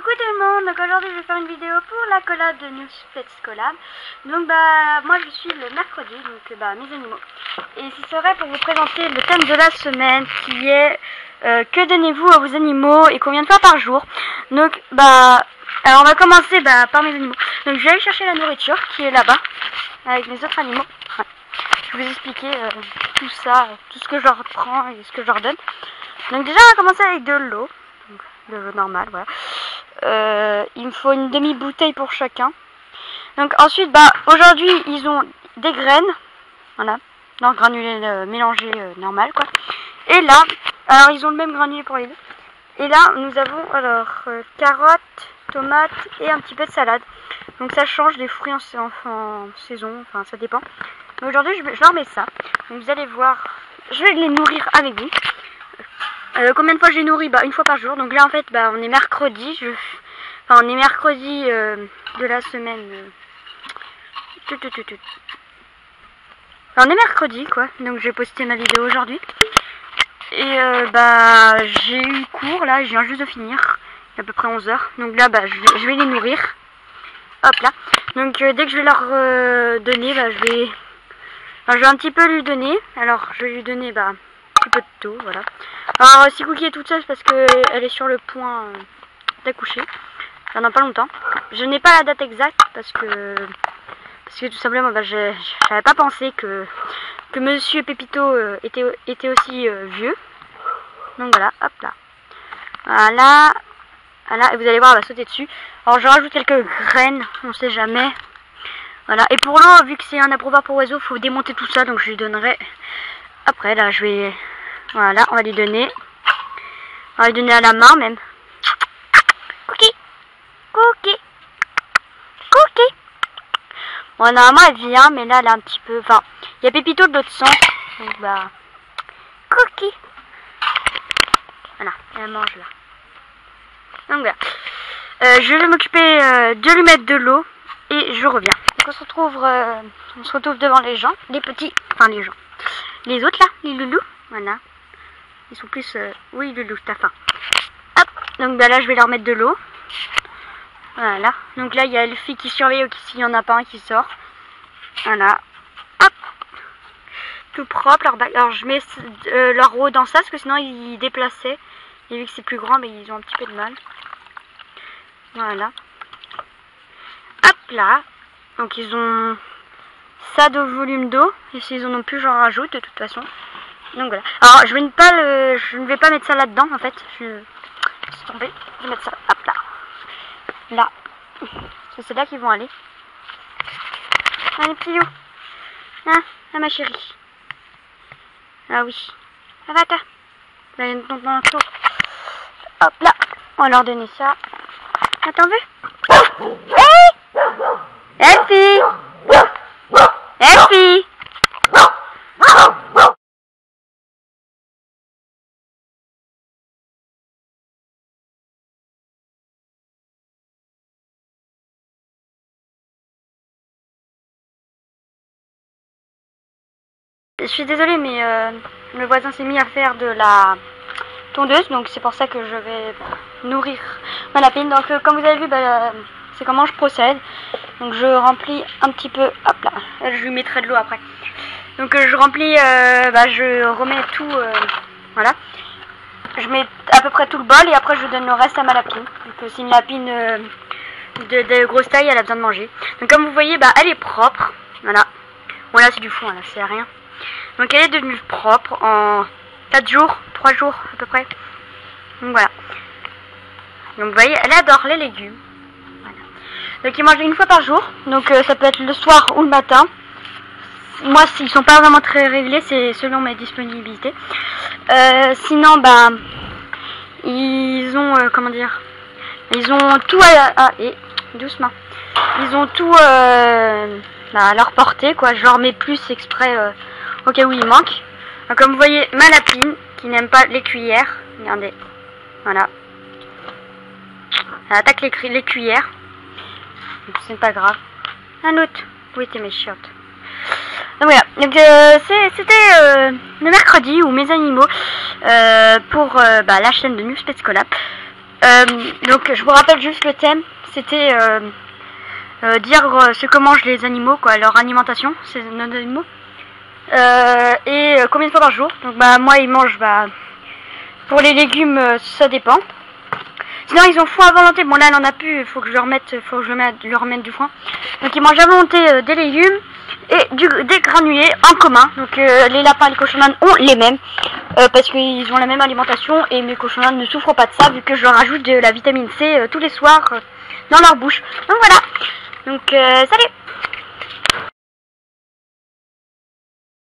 Coucou tout le monde, donc aujourd'hui je vais faire une vidéo pour la collab de New Pets Collab. Donc moi je suis le mercredi, donc mes animaux. Et ce serait pour vous présenter le thème de la semaine qui est que donnez-vous à vos animaux et combien de fois par jour. Donc alors on va commencer par mes animaux. Donc je vais aller chercher la nourriture qui est là-bas avec mes autres animaux. Ouais. Je vais vous expliquer tout ça, tout ce que je leur prends et ce que je leur donne. Donc déjà on va commencer avec de l'eau. De l'eau normale, voilà. Il me faut une demi-bouteille pour chacun. Donc ensuite, aujourd'hui, ils ont des graines. Voilà. Non, granulés mélangés normal, quoi. Et là, alors ils ont le même granulé pour les deux. Et là, nous avons alors carottes, tomates et un petit peu de salade. Donc ça change des fruits en saison, enfin ça dépend. Mais aujourd'hui, je leur mets ça. Donc vous allez voir, je vais les nourrir avec vous. Combien de fois j'ai nourri? Une fois par jour. Donc là en fait on est mercredi. On est mercredi de la semaine. On est mercredi quoi. Donc j'ai posté ma vidéo aujourd'hui. Et j'ai eu cours là. Je viens juste de finir. Il est à peu près 11 h. Donc là je vais les nourrir. Hop là. Donc dès que je vais leur donner, je vais un petit peu lui donner. Alors je vais lui donner un peu de tout, voilà. Alors si Cookie est toute seule, c'est parce qu'elle est sur le point d'accoucher. Dans pas longtemps. Je n'ai pas la date exacte parce que tout simplement j'avais pas pensé que Monsieur Pépito était aussi vieux. Donc voilà, hop là. Voilà, et vous allez voir, elle va sauter dessus. Alors je rajoute quelques graines, on sait jamais. Voilà, et pour l'eau, vu que c'est un abreuvoir pour oiseaux, il faut démonter tout ça, donc je lui donnerai après. Là je vais, voilà, on va lui donner à la main même. Cookie, Cookie, Cookie. Bon, normalement elle vient, mais là elle est un petit peu, il y a Pépito de l'autre sens, donc Cookie. Voilà, elle mange là. Donc voilà, je vais m'occuper de lui mettre de l'eau et je reviens. Donc on se retrouve devant les gens, les petits, les gens. Les autres là, les loulous, voilà. Ils sont plus... oui, loulou, t'as faim. Hop, donc là je vais leur mettre de l'eau. Voilà, donc là il y a Elfie qui surveille s'il n'y en a pas un qui sort. Voilà, hop. Tout propre, alors je mets leur eau dans ça parce que sinon ils déplaçaient. Et vu que c'est plus grand, ils ont un petit peu de mal. Voilà. Hop là. Donc ils ont ça de volume d'eau. Et s'ils en ont plus, j'en rajoute de toute façon. Donc voilà. Alors je ne vais pas mettre ça là-dedans en fait. Laisse tomber. Je vais mettre ça. Hop là. Là. C'est là qu'ils vont aller. Allez petit loup. Ah ma chérie. Ah oui. Ça va toi. Là il y a une tombe dans la tour. Hop là. On va leur donner ça. Ah t'en veux? Hey Elfie. Elfie. Je suis désolée mais le voisin s'est mis à faire de la tondeuse, donc c'est pour ça que je vais nourrir ma lapine. Donc comme vous avez vu, c'est comment je procède. Donc je remplis un petit peu, hop là, je lui mettrai de l'eau après. Donc je remplis, je remets tout, voilà. Je mets à peu près tout le bol et après je donne le reste à ma lapine. Donc c'est une lapine de grosse taille, elle a besoin de manger. Donc comme vous voyez, elle est propre, voilà. Bon là c'est du fond, là c'est rien. Donc elle est devenue propre en 4 jours, 3 jours à peu près. Donc voilà. Donc vous voyez, elle adore les légumes. Voilà. Donc ils mangent une fois par jour. Donc ça peut être le soir ou le matin. Moi, ils sont pas vraiment très réglés, c'est selon mes disponibilités. Sinon, ils ont, ils ont tout et doucement. Ils ont tout à leur portée, quoi. Je leur mets plus exprès au cas où il manque. Donc, comme vous voyez, ma lapine qui n'aime pas les cuillères. Regardez, voilà. Elle attaque les cuillères. C'est pas grave. Un autre. Oui, t'es mes chiottes. Donc voilà. Donc c'était le mercredi où mes animaux pour la chaîne de New Pets Collab. Donc je vous rappelle juste le thème, c'était dire ce que mangent les animaux, quoi, leur alimentation, c'est nos animaux. Et combien de fois par jour. Donc bah moi ils mangent, bah pour les légumes ça dépend. Sinon ils ont foin à volonté. Bon là elle en a plus, il faut que je leur mette, leur remette du foin. Donc ils mangent à volonté des légumes et des granulés en commun. Donc les lapins et les cochons-d'Inde ont les mêmes parce qu'ils ont la même alimentation et mes cochons-d'Inde ne souffrent pas de ça vu que je leur ajoute de la vitamine C tous les soirs dans leur bouche. Donc voilà. Donc salut.